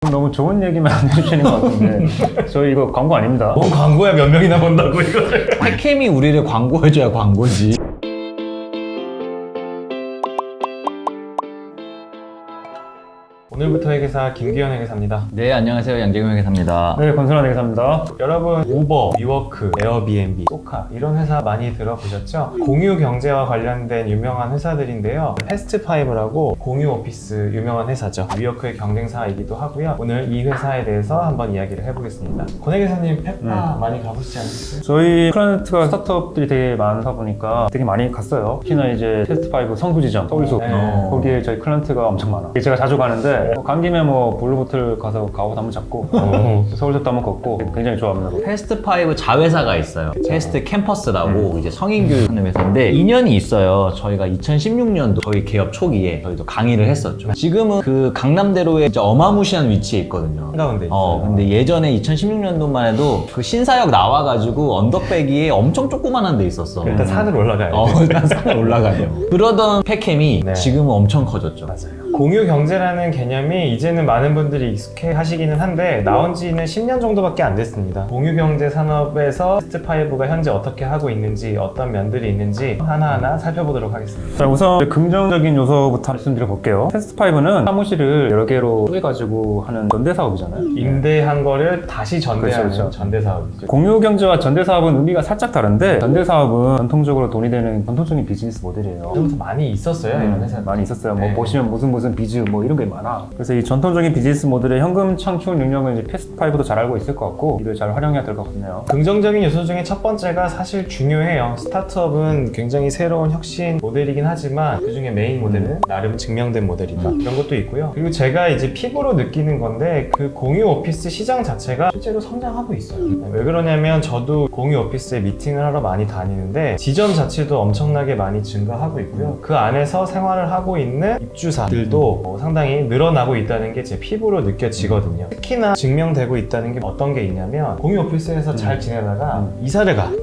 너무 좋은 얘기만 해주시는 것 같은데 저희 이거 광고 아닙니다. 뭔 광고야, 몇 명이나 본다고 이거를. 팩캠이 우리를 광고해줘야 광고지. 오늘부터 회계사 김기현 회계사입니다. 네, 안녕하세요. 양재경 회계사입니다. 네, 권순환 대기사입니다. 여러분 우버, 위워크, 에어비앤비, 소카 이런 회사 많이 들어보셨죠? 공유 경제와 관련된 유명한 회사들인데요. 패스트5라고 공유 오피스 유명한 회사죠. 위워크의 경쟁사이기도 하고요. 오늘 이 회사에 대해서 한번 이야기를 해보겠습니다. 권 회계사님 페파 많이 가보시지 않으셨어요? 저희 클라이언트가 스타트업들이 되게 많다 보니까 되게 많이 갔어요. 특히나 이제 패스트5 성수지점, 서울숲 거기에 저희 클라이언트가 엄청 많아. 제가 자주 가는데 간 김에 뭐 블루보틀 가서 가옷 한번 잡고 서울숲도 한번 걷고 굉장히 좋아합니다. 패스트5 자회사가 있어요. 패스트 캠퍼스라고 이제 성인교육 하는 회사인데 2년이 있어요. 저희가 2016년도 저희 개업 초기에 저희도 강의를 했었죠. 지금은 그 강남대로에 진짜 어마무시한 위치에 있거든요. 한가운데 있어요. 근데 예전에 2016년도만 해도 그 신사역 나와가지고 언덕배기에 엄청 조그만한 데 있었어. 일단 산으로 올라가야 돼요. 일단 산을 올라가요. 그러던 팩캠이 네. 지금은 엄청 커졌죠. 맞아요. 공유 경제라는 개념이 이제는 많은 분들이 익숙해 하시기는 한데 나온 지는 10년 정도밖에 안 됐습니다. 공유 경제 산업에서 패스트5가 현재 어떻게 하고 있는지 어떤 면들이 있는지 하나하나 살펴보도록 하겠습니다. 자, 우선 긍정적인 요소부터 말씀드려 볼게요. 패스트5는 사무실을 여러 개로 쪼개가지고 하는 전대사업이잖아요. 임대한 거를 다시 전대하는 그렇죠. 전대사업이죠. 공유 경제와 전대사업은 의미가 살짝 다른데 전대사업은 전통적으로 돈이 되는 전통적인 비즈니스 모델이에요. 전부터 많이 있었어요, 이런 회사. 많이 있었어요. 뭐 네. 보시면 무슨 비즈 뭐 이런 게 많아. 그래서 이 전통적인 비즈니스 모델의 현금 창출 능력은 이제 패스트5도 잘 알고 있을 것 같고 이를 잘 활용해야 될 것 같네요. 긍정적인 요소 중에 첫 번째가 사실 중요해요. 스타트업은 굉장히 새로운 혁신 모델이긴 하지만 그 중에 메인 모델은 나름 증명된 모델이다. 이런 것도 있고요. 그리고 제가 이제 피부로 느끼는 건데 그 공유 오피스 시장 자체가 실제로 성장하고 있어요. 왜 그러냐면 저도 공유 오피스에 미팅을 하러 많이 다니는데 지점 자체도 엄청나게 많이 증가하고 있고요. 그 안에서 생활을 하고 있는 입주사들도 상당히 늘어나고 있다는 게 제 피부로 느껴지거든요. 특히나 증명되고 있다는 게 어떤 게 있냐면 공유 오피스에서 잘 지내다가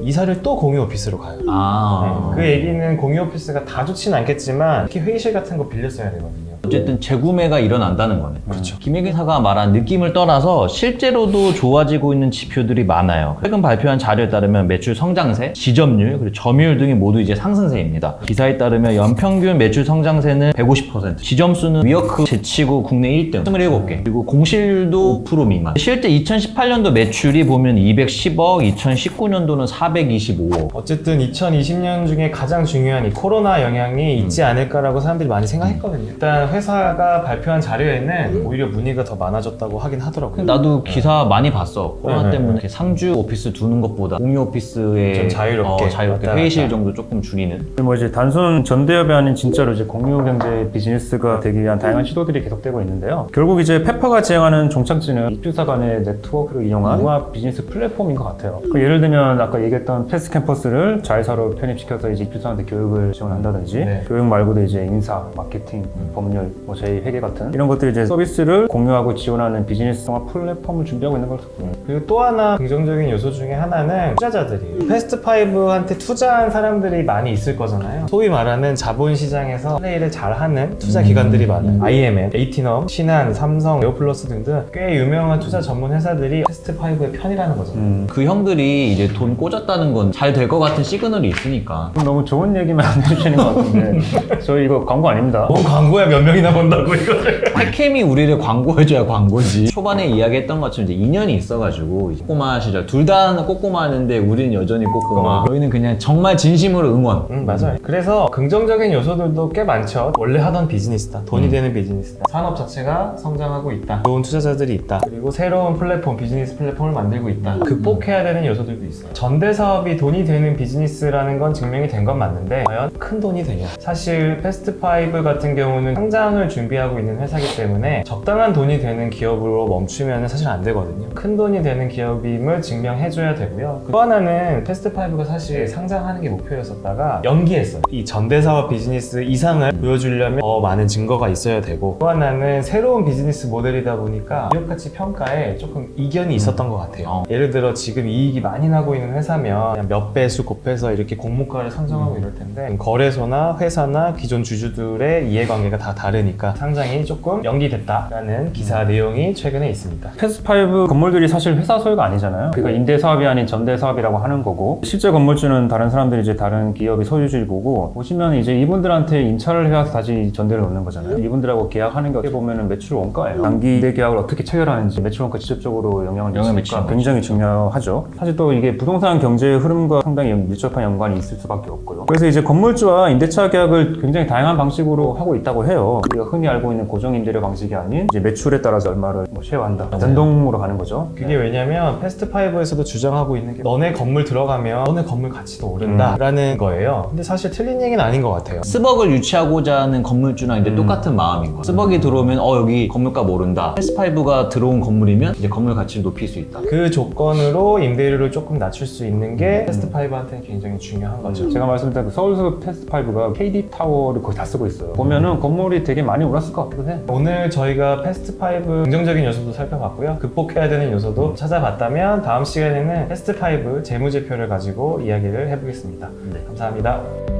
이사를 또 공유 오피스로 가요. 그 얘기는 공유 오피스가 다 좋지는 않겠지만 특히 회의실 같은 거 빌려 써야 되거든요. 어쨌든 재구매가 일어난다는 거네. 그렇죠. 김혜기사가 말한 느낌을 떠나서 실제로도 좋아지고 있는 지표들이 많아요. 최근 발표한 자료에 따르면 매출 성장세, 지점률, 그리고 점유율 등이 모두 이제 상승세입니다. 기사에 따르면 연평균 매출 성장세는 150%, 지점수는 위워크 제치고 국내 1등, 27개, 그리고 공실률도 5% 미만. 실제 2018년도 매출이 보면 210억, 2019년도는 425억. 어쨌든 2020년 중에 가장 중요한 이 코로나 영향이 있지 않을까라고 사람들이 많이 생각했거든요. 일단 회사가 발표한 자료에는 오히려 문의가 더 많아졌다고 하긴 하더라고요. 나도 기사 많이 봤어. 코로나 때문에 이렇게 상주 오피스 두는 것보다 공유 오피스에 좀 자유롭게 왔다 회의실 갔다. 정도 조금 줄이는. 뭐 이제 단순 전대협이 아닌 진짜로 이제 공유 경제 비즈니스가 되기 위한 다양한 시도들이 계속되고 있는데요. 결국 이제 페퍼가 지향하는 종착지는 입주사 간의 네트워크를 이용한 융합 비즈니스 플랫폼인 것 같아요. 예를 들면 아까 얘기했던 패스트 캠퍼스를 자회사로 편입시켜서 이제 입주사한테 교육을 지원한다든지 교육 말고도 이제 인사, 마케팅, 법률, 뭐 저희 회계 같은 이런 것들이 이제 서비스를 공유하고 지원하는 비즈니스화 플랫폼을 준비하고 있는 걸 같고요. 그리고 또 하나 긍정적인 요소 중에 하나는 투자자들이에요. 패스트5한테 투자한 사람들이 많이 있을 거잖아요. 소위 말하는 자본시장에서 플레이를 잘하는 투자 기관들이 많아요. IMM, 에이티넘, 신한, 삼성, 에어플러스 등등 꽤 유명한 투자 전문 회사들이 패스트5의 편이라는 거잖아요. 그 형들이 이제 돈 꽂았다는 건 잘 될 것 같은 시그널이 있으니까. 너무 좋은 얘기만 해주시는 것 같은데 저희 이거 광고 아닙니다. 뭔 광고야, 몇 명이나 본다고 이거를. 팩캠이 우리를 광고해줘야 광고지. 초반에 이야기했던 것처럼 이제 2년이 있어가지고 꼬꼬마 시절 둘 다 꼬꼬마였는데 우리는 여전히 꼬꼬마. 저희는 그냥 정말 진심으로 응원. 맞아요. 그래서 긍정적인 요소들도 꽤 많죠. 원래 하던 비즈니스다. 돈이 되는 비즈니스다. 산업 자체가 성장하고 있다. 좋은 투자자들이 있다. 그리고 새로운 플랫폼, 비즈니스 플랫폼을 만들고 있다. 극복해야 되는 요소들도 있어요. 전대사업이 돈이 되는 비즈니스라는 건 증명이 된 건 맞는데 과연 큰 돈이 되냐? 사실 패스트5 같은 경우는 상장을 준비하고 있는 회사이기 때문에 적당한 돈이 되는 기업으로 멈추면 사실 안 되거든요. 큰 돈이 되는 기업임을 증명해줘야 되고요. 또 하나는 패스트5가 사실 상장하는 게 목표였었다가 연기했어요. 이 전대사업 비즈니스 이상을 보여주려면 더 많은 증거가 있어야 되고, 또 하나는 새로운 비즈니스 모델이다 보니까 기업가치 평가에 조금 이견이 있었던 것 같아요. 예를 들어 지금 이익이 많이 나고 있는 회사면 그냥 몇 배수 곱해서 이렇게 공모가를 상정하고 이럴 텐데 거래소나 회사나 기존 주주들의 이해관계가 다 다르니까 상장이 조금 연기됐다라는 기사 내용이 최근에 있습니다. 패스트5 건물들이 사실 회사 소유가 아니잖아요. 그러니까 임대 사업이 아닌 전대 사업이라고 하는 거고, 실제 건물주는 다른 사람들이 이제 다른 기업이 소유주일 거고, 보시면 이제 이분들한테 임차를 해서 다시 전대를 놓는 거잖아요. 이분들하고 계약하는 게 어떻게 보면 매출 원가예요. 단기 임대 계약을 어떻게 체결하는지 매출 원가 직접적으로 영향을 미치니까 굉장히 중요하죠. 사실 또 이게 부동산 경제의 흐름과 상당히 밀접한 연관이 있을 수밖에 없고요. 그래서 이제 건물주와 임대차 계약을 굉장히 다양한 방식으로 하고 있다고 해요. 우리가 흔히 알고 있는 고정 임대료 방식이 아닌 이제 매출에 따라서 얼마를 쉐어한다. 변동으로 가는 거죠. 그게 왜냐면 패스트5에서도 주장하고 있는 게 너네 건물 들어가면 너네 건물 가치도 오른다 라는 거예요. 근데 사실 틀린 얘기는 아닌 것 같아요. 스벅을 유치하고자 하는 건물주랑 이제 똑같은 마음인 거예요. 스벅이 들어오면 여기 건물값 오른다. 패스트5가 들어온 건물이면 이제 건물 가치를 높일 수 있다. 그 조건으로 임대료를 조금 낮출 수 있는 게 패스트5한테는 굉장히 중요한 거죠. 제가 말씀드린 그 서울숲 패스트5가 KD 타워를 거의 다 쓰고 있어요. 보면은 건물이 되게 많이 올랐을 것 같기도 해. 오늘 저희가 패스트5 긍정적인 요소도 살펴봤고요. 극복해야 되는 요소도 찾아봤다면 다음 시간에는 패스트5 재무제표를 가지고 이야기를 해보겠습니다. 감사합니다.